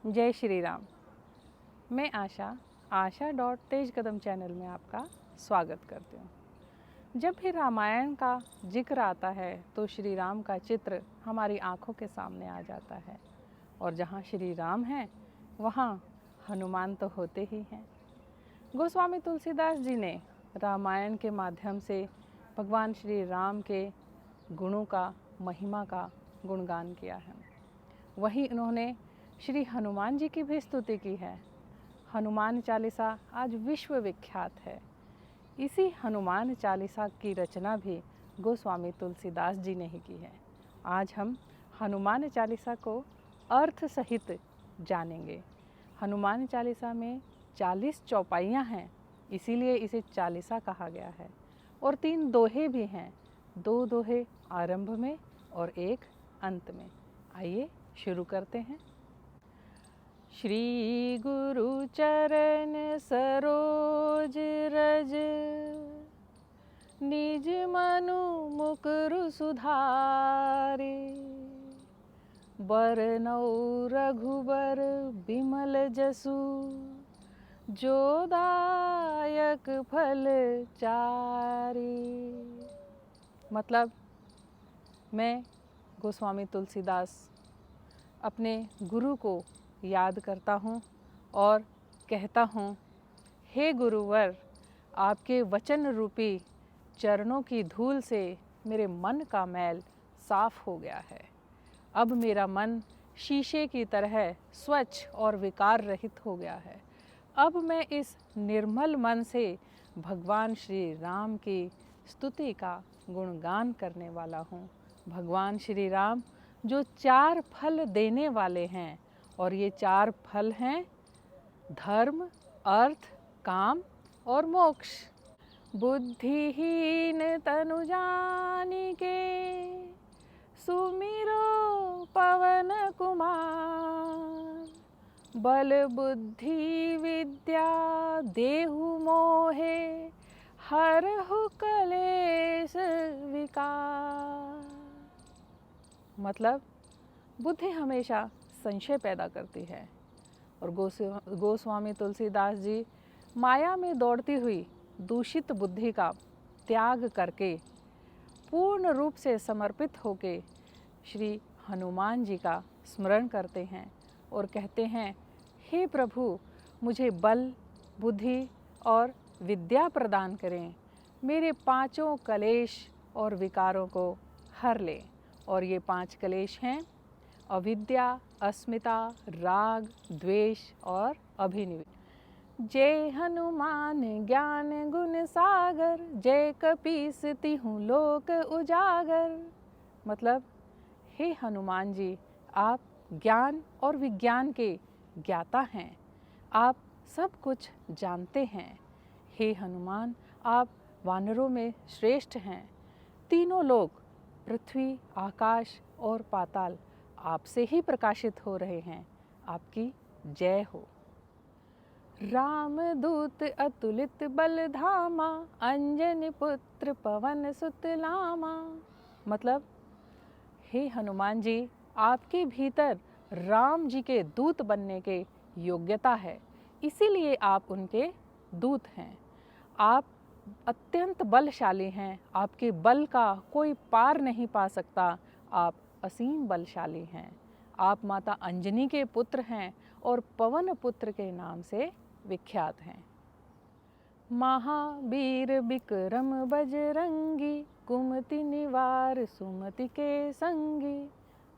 जय श्री राम। मैं आशा डॉट तेज कदम चैनल में आपका स्वागत करती हूँ। जब भी रामायण का जिक्र आता है तो श्री राम का चित्र हमारी आँखों के सामने आ जाता है, और जहाँ श्री राम हैं वहाँ हनुमान तो होते ही हैं। गोस्वामी तुलसीदास जी ने रामायण के माध्यम से भगवान श्री राम के गुणों का, महिमा का गुणगान किया है। वहीं उन्होंने श्री हनुमान जी की भी स्तुति की है। हनुमान चालीसा आज विश्व विख्यात है। इसी हनुमान चालीसा की रचना भी गोस्वामी तुलसीदास जी ने ही की है। आज हम हनुमान चालीसा को अर्थ सहित जानेंगे। हनुमान चालीसा में 40 चौपाइयाँ हैं, इसीलिए इसे चालीसा कहा गया है। और 3 दोहे भी हैं, 2 दोहे आरंभ में और 1 अंत में। आइए शुरू करते हैं। श्री गुरु चरण सरोज रज, निज मनु मुकुरु सुधारे, बरनौ रघुबर बिमल जसु, जो दायक फल चारि। मतलब मैं गोस्वामी तुलसीदास अपने गुरु को याद करता हूँ और कहता हूँ, हे गुरुवर, आपके वचन रूपी चरणों की धूल से मेरे मन का मैल साफ हो गया है। अब मेरा मन शीशे की तरह स्वच्छ और विकार रहित हो गया है। अब मैं इस निर्मल मन से भगवान श्री राम की स्तुति का गुणगान करने वाला हूँ। भगवान श्री राम जो 4 फल देने वाले हैं, और ये 4 फल हैं धर्म, अर्थ, काम और मोक्ष। बुद्धिहीन तनु जानिके, सुमिरो पवन कुमार, बल बुद्धि विद्या देहु मोहे, हरहु कलेश विकार। मतलब बुद्धि हमेशा संशय पैदा करती है, और गोस्वामी तुलसीदास जी माया में दौड़ती हुई दूषित बुद्धि का त्याग करके पूर्ण रूप से समर्पित होके श्री हनुमान जी का स्मरण करते हैं और कहते हैं, हे प्रभु, मुझे बल, बुद्धि और विद्या प्रदान करें, मेरे 5 कलेश और विकारों को हर लें। और ये 5 कलेश हैं अविद्या, अस्मिता, राग, द्वेष और अभिनिवेश। जय हनुमान ज्ञान गुण सागर, जय कपीस तिहु लोक उजागर। मतलब हे हनुमान जी, आप ज्ञान और विज्ञान के ज्ञाता हैं, आप सब कुछ जानते हैं। हे हनुमान, आप वानरों में श्रेष्ठ हैं। तीनों लोक, पृथ्वी, आकाश और पाताल आपसे ही प्रकाशित हो रहे हैं। आपकी जय हो। राम दूत अतुलित बल धामा, अंजनी पुत्र पवन सुत लामा। मतलब हे हनुमान जी, आपके भीतर राम जी के दूत बनने के योग्यता है, इसीलिए आप उनके दूत हैं। आप अत्यंत बलशाली हैं, आपके बल का कोई पार नहीं पा सकता। आप असीम बलशाली हैं। आप माता अंजनी के पुत्र हैं और पवन पुत्र के नाम से विख्यात हैं। महावीर विक्रम बजरंगी, कुमति निवार सुमति के संगी।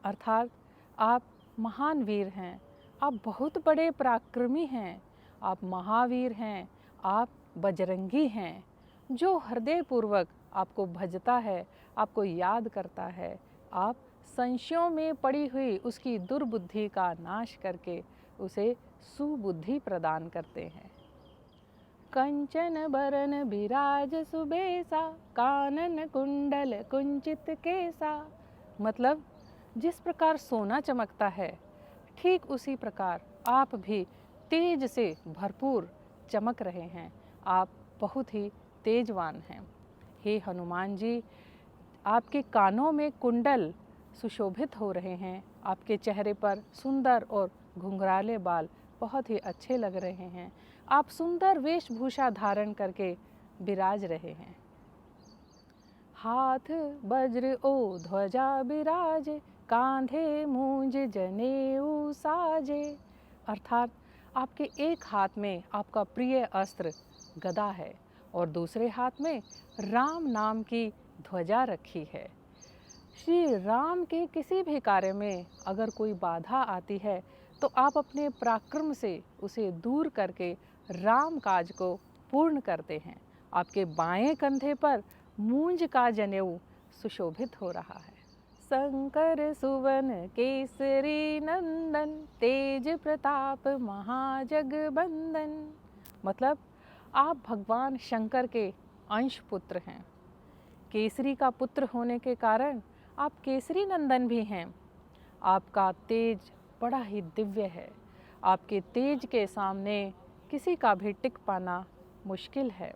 अर्थात आप महान वीर हैं, आप बहुत बड़े पराक्रमी हैं, आप महावीर हैं, आप बजरंगी हैं। जो हृदय पूर्वक आपको भजता है, आपको याद करता है, आप संशयों में पड़ी हुई उसकी दुर्बुद्धि का नाश करके उसे सुबुद्धि प्रदान करते हैं। कंचन बरन बिराज सुबेसा, कानन कुंडल कुंचित केसा। मतलब जिस प्रकार सोना चमकता है, ठीक उसी प्रकार आप भी तेज से भरपूर चमक रहे हैं। आप बहुत ही तेजवान हैं। हे हनुमान जी, आपके कानों में कुंडल सुशोभित हो रहे हैं, आपके चेहरे पर सुंदर और घुंघराले बाल बहुत ही अच्छे लग रहे हैं। आप सुंदर वेशभूषा धारण करके विराज रहे हैं। हाथ वज्र ओ ध्वजा बिराजे, कांधे मूंज जनेऊ साजे। अर्थात आपके एक हाथ में आपका प्रिय अस्त्र गदा है और दूसरे हाथ में राम नाम की ध्वजा रखी है। श्री राम के किसी भी कार्य में अगर कोई बाधा आती है तो आप अपने पराक्रम से उसे दूर करके राम काज को पूर्ण करते हैं। आपके बाएं कंधे पर मूंज का जनेऊ सुशोभित हो रहा है। शंकर सुवन केसरी नंदन, तेज प्रताप महाजगबंदन। मतलब आप भगवान शंकर के अंश पुत्र हैं। केसरी का पुत्र होने के कारण आप केसरी नंदन भी हैं। आपका तेज बड़ा ही दिव्य है। आपके तेज के सामने किसी का भी टिक पाना मुश्किल है।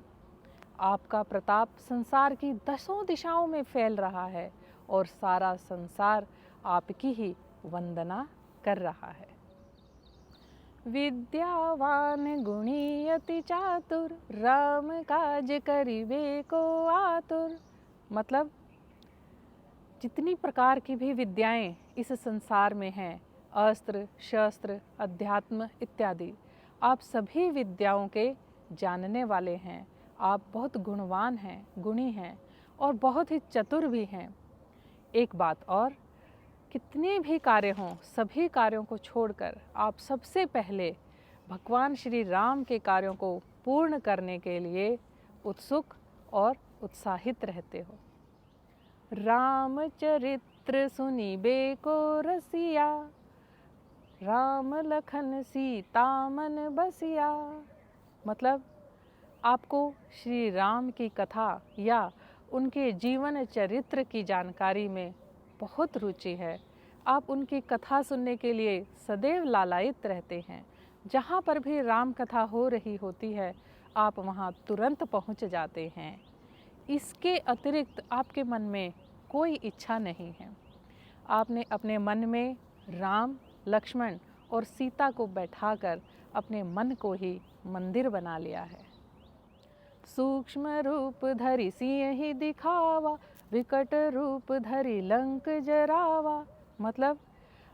आपका प्रताप संसार की 10 दिशाओं में फैल रहा है और सारा संसार आपकी ही वंदना कर रहा है। विद्यावान गुणी अति चातुर, राम काज करिबे को आतुर। मतलब जितनी प्रकार की भी विद्याएं इस संसार में हैं, अस्त्र शस्त्र अध्यात्म इत्यादि, आप सभी विद्याओं के जानने वाले हैं। आप बहुत गुणवान हैं, गुणी हैं और बहुत ही चतुर भी हैं। एक बात और, कितने भी कार्य हों सभी कार्यों को छोड़कर आप सबसे पहले भगवान श्री राम के कार्यों को पूर्ण करने के लिए उत्सुक और उत्साहित रहते हो। रामचरित्र सुनिबे को रसिया, राम लखन सीता मन बसिया। मतलब आपको श्री राम की कथा या उनके जीवन चरित्र की जानकारी में बहुत रुचि है। आप उनकी कथा सुनने के लिए सदैव लालायित रहते हैं। जहाँ पर भी राम कथा हो रही होती है आप वहाँ तुरंत पहुँच जाते हैं। इसके अतिरिक्त आपके मन में कोई इच्छा नहीं है। आपने अपने मन में राम लक्ष्मण और सीता को बैठाकर अपने मन को ही मंदिर बना लिया है। सूक्ष्म रूप धरि सिंह ही दिखावा, विकट रूप धरि लंक जरावा। मतलब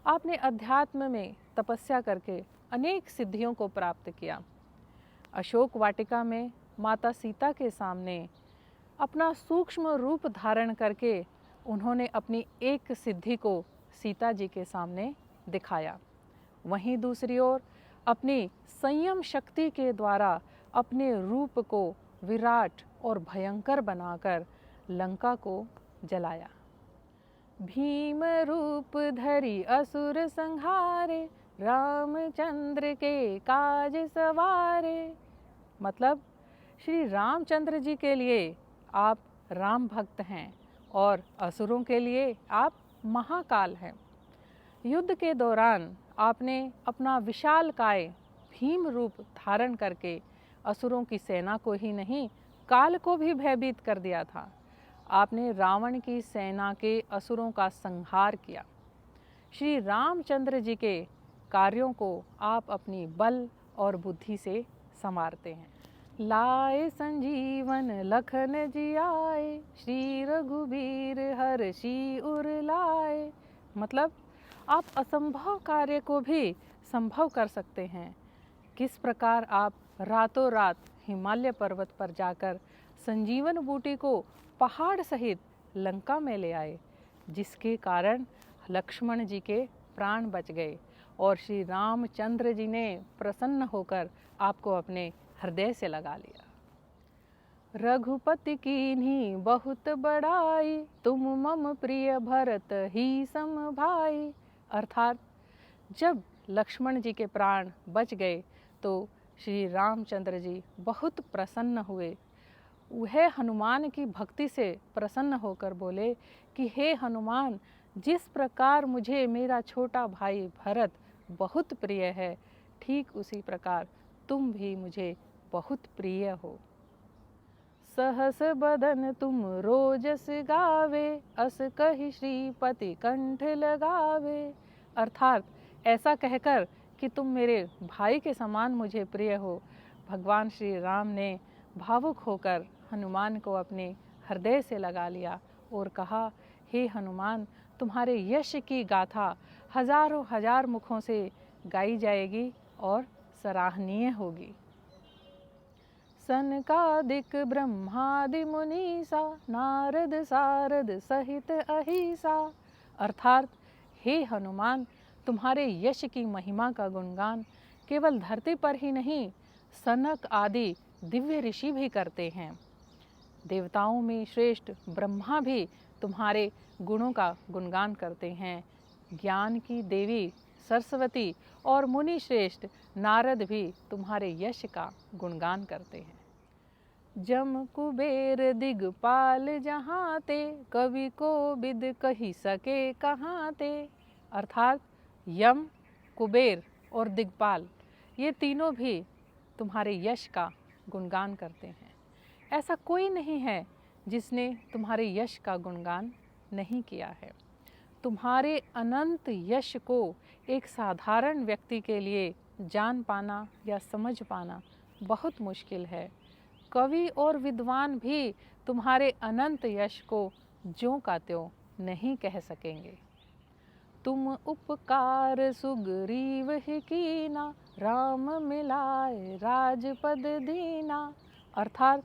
आपने अध्यात्म में तपस्या करके अनेक सिद्धियों को प्राप्त किया। अशोक वाटिका में माता सीता के सामने अपना सूक्ष्म रूप धारण करके उन्होंने अपनी एक सिद्धि को सीता जी के सामने दिखाया। वहीं दूसरी ओर अपनी संयम शक्ति के द्वारा अपने रूप को विराट और भयंकर बनाकर लंका को जलाया। भीम रूप धरि असुर संहारे, रामचंद्र के काज सवारे। मतलब श्री रामचंद्र जी के लिए आप राम भक्त हैं और असुरों के लिए आप महाकाल हैं। युद्ध के दौरान आपने अपना विशालकाय भीम रूप धारण करके असुरों की सेना को ही नहीं काल को भी भयभीत कर दिया था। आपने रावण की सेना के असुरों का संहार किया। श्री रामचंद्र जी के कार्यों को आप अपनी बल और बुद्धि से संवारते हैं। लाए संजीवन लखन जियाए, श्री रघुबीर हर्षि उर लाए। मतलब आप असंभव कार्य को भी संभव कर सकते हैं। किस प्रकार आप रातों रात हिमालय पर्वत पर जाकर संजीवन बूटी को पहाड़ सहित लंका में ले आए, जिसके कारण लक्ष्मण जी के प्राण बच गए और श्री रामचंद्र जी ने प्रसन्न होकर आपको अपने हृदय से लगा लिया। रघुपति कीन्ही बहुत बड़ाई, तुम मम प्रिय भरत ही सम भाई। अर्थात जब लक्ष्मण जी के प्राण बच गए तो श्री रामचंद्र जी बहुत प्रसन्न हुए। वह हनुमान की भक्ति से प्रसन्न होकर बोले कि हे हनुमान, जिस प्रकार मुझे मेरा छोटा भाई भरत बहुत प्रिय है, ठीक उसी प्रकार तुम भी मुझे बहुत प्रिय हो। सहस बदन तुम रोजस गावे, अस कहि श्रीपति कंठ लगावे। अर्थात ऐसा कहकर कि तुम मेरे भाई के समान मुझे प्रिय हो। भगवान श्री राम ने भावुक होकर हनुमान को अपने हृदय से लगा लिया और कहा, हे हनुमान, तुम्हारे यश की गाथा हजारों हजार मुखों से गाई जाएगी और सराहनीय होगी। सनकादिक ब्रह्मादि मुनीसा नारद सारद सहित अहिसा। अर्थात हे हनुमान, तुम्हारे यश की महिमा का गुणगान केवल धरती पर ही नहीं, सनक आदि दिव्य ऋषि भी करते हैं। देवताओं में श्रेष्ठ ब्रह्मा भी तुम्हारे गुणों का गुणगान करते हैं। ज्ञान की देवी सरस्वती और मुनि श्रेष्ठ नारद भी तुम्हारे यश का गुणगान करते हैं। जम कुबेर दिगपाल जहाँ ते, कवि को बिद कही सके कहाँ ते। अर्थात यम, कुबेर और दिगपाल ये तीनों भी तुम्हारे यश का गुणगान करते हैं। ऐसा कोई नहीं है जिसने तुम्हारे यश का गुणगान नहीं किया है। तुम्हारे अनंत यश को एक साधारण व्यक्ति के लिए जान पाना या समझ पाना बहुत मुश्किल है। कवि और विद्वान भी तुम्हारे अनंत यश को ज्यों का त्यों नहीं कह सकेंगे। तुम उपकार सुग्रीव ही कीना, राम मिलाए राजपद दीना। अर्थात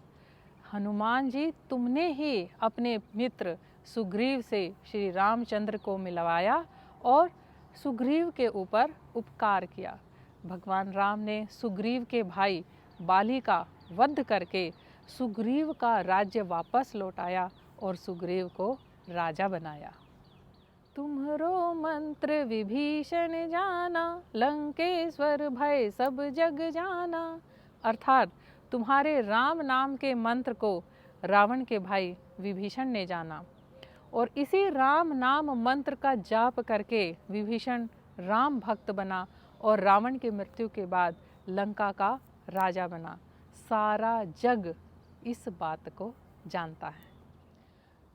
हनुमान जी, तुमने ही अपने मित्र सुग्रीव से श्री रामचंद्र को मिलवाया और सुग्रीव के ऊपर उपकार किया। भगवान राम ने सुग्रीव के भाई बाली का वध करके सुग्रीव का राज्य वापस लौटाया और सुग्रीव को राजा बनाया। तुम्हरो मंत्र विभीषण जाना, लंकेश्वर भय सब जग जाना। अर्थात तुम्हारे राम नाम के मंत्र को रावण के भाई विभीषण ने जाना और इसी राम नाम मंत्र का जाप करके विभीषण राम भक्त बना और रावण की मृत्यु के बाद लंका का राजा बना। सारा जग इस बात को जानता है।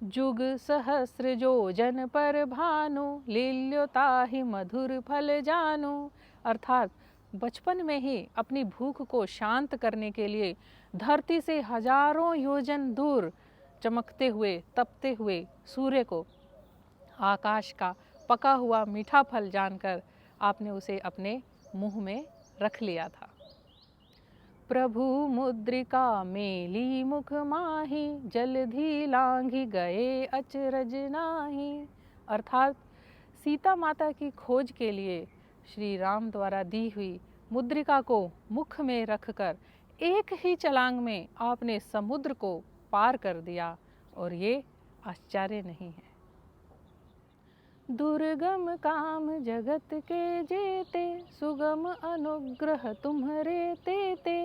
जुग सहस्र योजन पर भानु, लील्योताहि मधुर फल जानु। अर्थात बचपन में ही अपनी भूख को शांत करने के लिए धरती से हजारों योजन दूर चमकते हुए तपते हुए सूर्य को आकाश का पका हुआ मीठा फल जानकर आपने उसे अपने मुंह में रख लिया था। प्रभु मुद्रिका मेली मुख माही, जलधि लांघि गए अचरज नाही। अर्थात सीता माता की खोज के लिए श्री राम द्वारा दी हुई मुद्रिका को मुख में रखकर एक ही छलांग में आपने समुद्र को पार कर दिया और ये आश्चर्य नहीं है। दुर्गम काम जगत के जेते, सुगम अनुग्रह तुम्हरे तेते।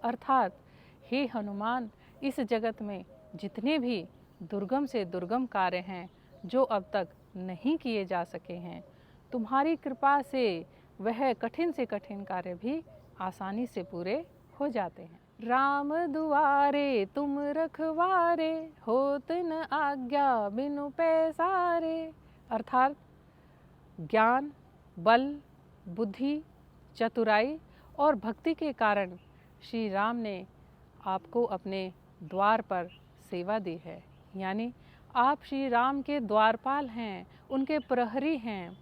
अर्थात हे हनुमान, इस जगत में जितने भी दुर्गम से दुर्गम कार्य हैं जो अब तक नहीं किए जा सके हैं, तुम्हारी कृपा से वह कठिन से कठिन कार्य भी आसानी से पूरे हो जाते हैं। राम दुआरे तुम रखवारे, होत न आज्ञा बिनु पैसारे। अर्थात ज्ञान, बल, बुद्धि, चतुराई और भक्ति के कारण श्री राम ने आपको अपने द्वार पर सेवा दी है। यानी आप श्री राम के द्वारपाल हैं, उनके प्रहरी हैं।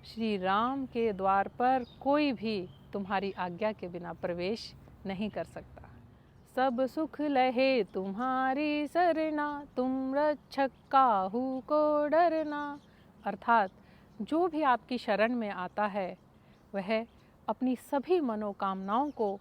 श्री राम के द्वार पर कोई भी तुम्हारी आज्ञा के बिना प्रवेश नहीं कर सकता। सब सुख लहे तुम्हारी सरना, तुम रक्षक काहू को डरना। अर्थात जो भी आपकी शरण में आता है वह अपनी सभी मनोकामनाओं को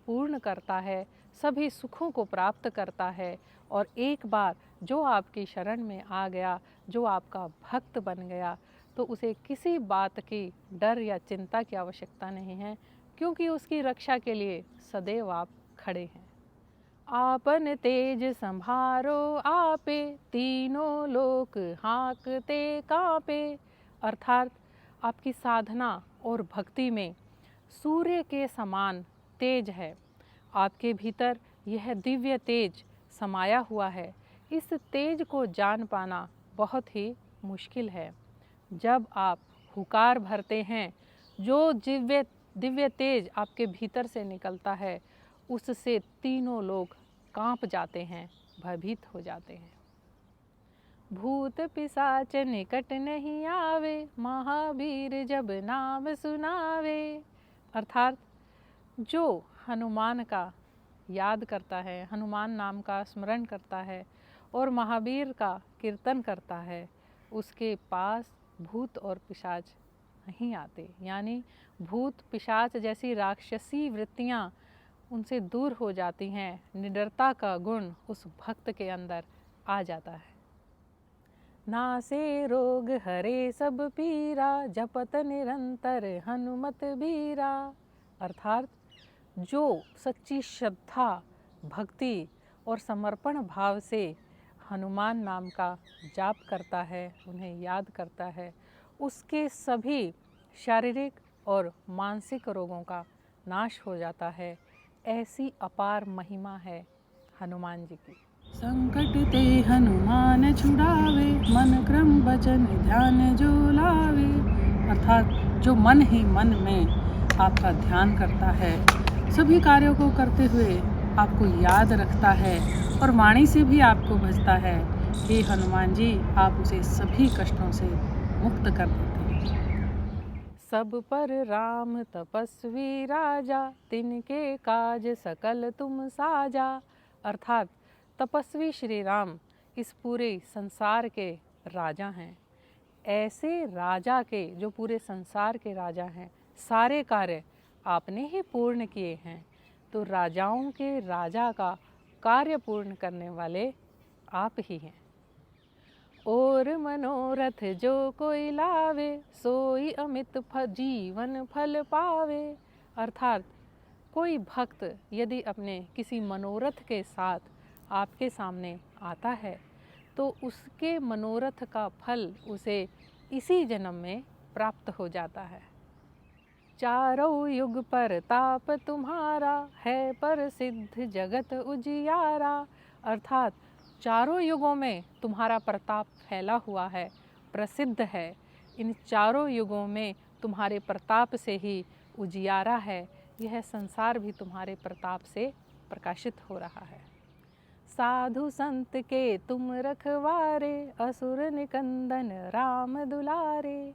पूर्ण करता है, सभी सुखों को प्राप्त करता है और एक बार जो आपकी शरण में आ गया, जो आपका भक्त बन गया, तो उसे किसी बात की डर या चिंता की आवश्यकता नहीं है, क्योंकि उसकी रक्षा के लिए सदैव आप खड़े हैं। आपन तेज संभारो आपे, तीनों लोक हाँकते कांपे। अर्थात आपकी साधना और भक्ति में सूर्य के समान तेज है। आपके भीतर यह दिव्य तेज समाया हुआ है। इस तेज को जान पाना बहुत ही मुश्किल है। जब आप हुकार भरते हैं, जो दिव्य दिव्य तेज आपके भीतर से निकलता है, उससे तीनों लोग कांप जाते हैं, भयभीत हो जाते हैं। भूत पिशाच निकट नहीं आवे, महावीर जब नाम सुनावे। अर्थात जो हनुमान का याद करता है, हनुमान नाम का स्मरण करता है और महावीर का कीर्तन करता है, उसके पास भूत और पिशाच नहीं आते। यानी भूत पिशाच जैसी राक्षसी वृत्तियाँ उनसे दूर हो जाती हैं, निडरता का गुण उस भक्त के अंदर आ जाता है। नासे रोग हरे सब पीरा, जपत निरंतर हनुमत बीरा। अर्थात जो सच्ची श्रद्धा, भक्ति और समर्पण भाव से हनुमान नाम का जाप करता है, उन्हें याद करता है, उसके सभी शारीरिक और मानसिक रोगों का नाश हो जाता है। ऐसी अपार महिमा है हनुमान जी की। संकट ते हनुमान छुड़ावे, मन क्रम वचन ध्यान जो लावे। अर्थात जो मन ही मन में आपका ध्यान करता है, सभी कार्यों को करते हुए आपको याद रखता है और वाणी से भी आपको भजता है, हे हनुमान जी, आप उसे सभी कष्टों से मुक्त कर देते हैं। सब पर राम तपस्वी राजा, तिनके काज सकल तुम साजा। अर्थात तपस्वी श्री राम इस पूरे संसार के राजा हैं। ऐसे राजा के, जो पूरे संसार के राजा हैं, सारे कार्य आपने ही पूर्ण किए हैं। तो राजाओं के राजा का कार्य पूर्ण करने वाले आप ही हैं। और मनोरथ जो कोई लावे, सोई अमित जीवन फल पावे। अर्थात कोई भक्त यदि अपने किसी मनोरथ के साथ आपके सामने आता है, तो उसके मनोरथ का फल उसे इसी जन्म में प्राप्त हो जाता है। चारों युग पर ताप तुम्हारा, है पर सिद्ध जगत उजियारा। अर्थात चारों युगों में तुम्हारा प्रताप फैला हुआ है, प्रसिद्ध है। इन चारों युगों में तुम्हारे प्रताप से ही उजियारा है। यह संसार भी तुम्हारे प्रताप से प्रकाशित हो रहा है। साधु संत के तुम रखवारे, असुर निकंदन राम दुलारे।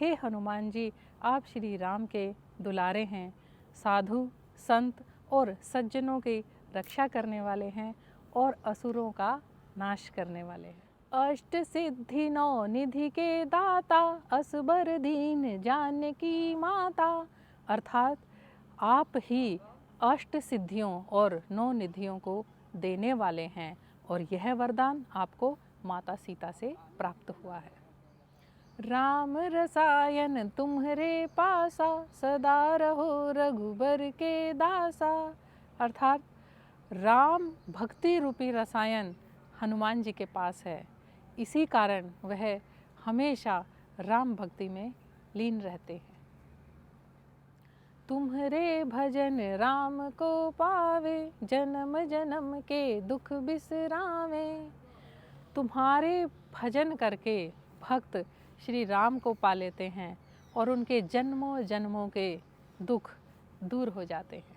हे हनुमान जी, आप श्री राम के दुलारे हैं, साधु संत और सज्जनों की रक्षा करने वाले हैं और असुरों का नाश करने वाले हैं। अष्ट सिद्धि नौ निधि के दाता, असबर दीन जानकी माता। अर्थात आप ही अष्ट सिद्धियों और 9 निधियों को देने वाले हैं और यह वरदान आपको माता सीता से प्राप्त हुआ है। राम रसायन तुम्हारे पासा, सदा रहो रघुबर के दासा। अर्थात राम भक्ति रूपी रसायन हनुमान जी के पास है, इसी कारण वह हमेशा राम भक्ति में लीन रहते हैं। तुम्हारे भजन राम को पावे, जन्म जन्म के दुख बिसरावे। तुम्हारे भजन करके भक्त श्री राम को पा लेते हैं और उनके जन्मों जन्मों के दुख दूर हो जाते हैं।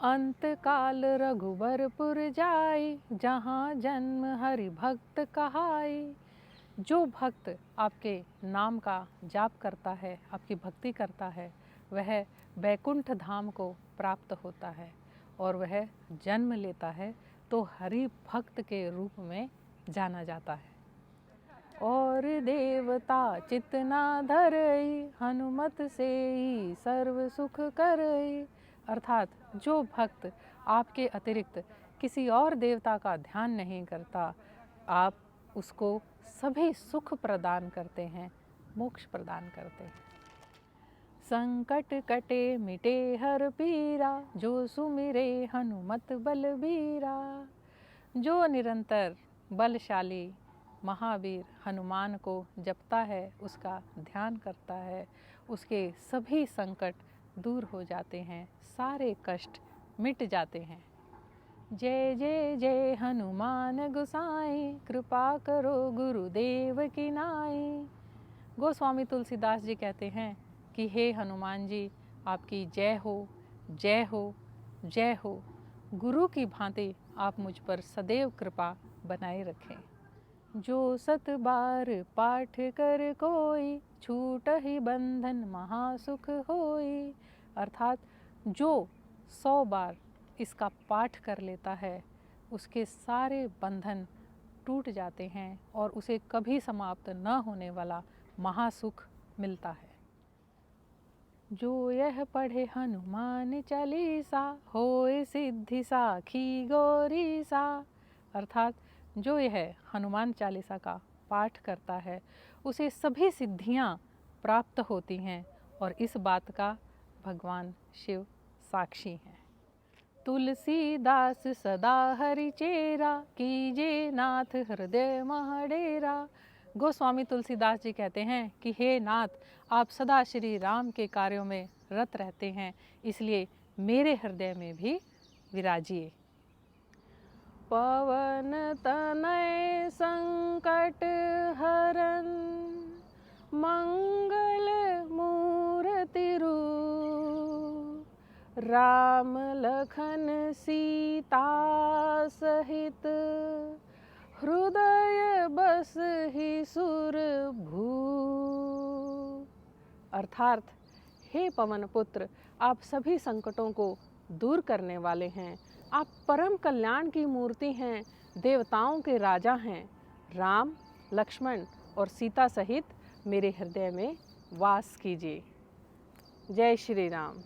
अंत काल रघुबरपुर जाई, जहाँ जन्म हरि भक्त कहाई। जो भक्त आपके नाम का जाप करता है, आपकी भक्ति करता है, वह बैकुंठ धाम को प्राप्त होता है और वह जन्म लेता है तो हरि भक्त के रूप में जाना जाता है। और देवता चितना धरई, हनुमत से ही सर्व सुख करई। अर्थात जो भक्त आपके अतिरिक्त किसी और देवता का ध्यान नहीं करता, आप उसको सभी सुख प्रदान करते हैं, मोक्ष प्रदान करते हैं। संकट कटे मिटे हर पीरा, जो सुमिरे हनुमत बलबीरा। जो निरंतर बलशाली महावीर हनुमान को जपता है, उसका ध्यान करता है, उसके सभी संकट दूर हो जाते हैं, सारे कष्ट मिट जाते हैं। जय जय जय हनुमान गोसाई, कृपा करो गुरुदेव की नाई। गोस्वामी तुलसीदास जी कहते हैं कि हे हनुमान जी, आपकी जय हो, जय हो, जय हो। गुरु की भांति आप मुझ पर सदैव कृपा बनाए रखें। जो 7 बार पाठ कर कोई, छूट ही बंधन महासुख होई। अर्थात जो 100 बार इसका पाठ कर लेता है उसके सारे बंधन टूट जाते हैं और उसे कभी समाप्त न होने वाला महासुख मिलता है। जो यह पढ़े हनुमान चालीसा, होए सिद्धि साखी गौरी सा। अर्थात जो यह हनुमान चालीसा का पाठ करता है उसे सभी सिद्धियां प्राप्त होती हैं और इस बात का भगवान शिव साक्षी हैं। तुलसीदास सदा हरि चेरा, कीजे नाथ हृदय महडेरा। गोस्वामी तुलसीदास जी कहते हैं कि हे नाथ, आप सदा श्री राम के कार्यों में रत रहते हैं, इसलिए मेरे हृदय में भी विराजिए। पवन तनय संकट हरन, मंगल मूर्ति रूप। राम लखन सीता सहित, हृदय बस ही सुर भूप। अर्थात हे पवन पुत्र, आप सभी संकटों को दूर करने वाले हैं। आप परम कल्याण की मूर्ति हैं, देवताओं के राजा हैं। राम, लक्ष्मण और सीता सहित मेरे हृदय में वास कीजिए। जय श्री राम।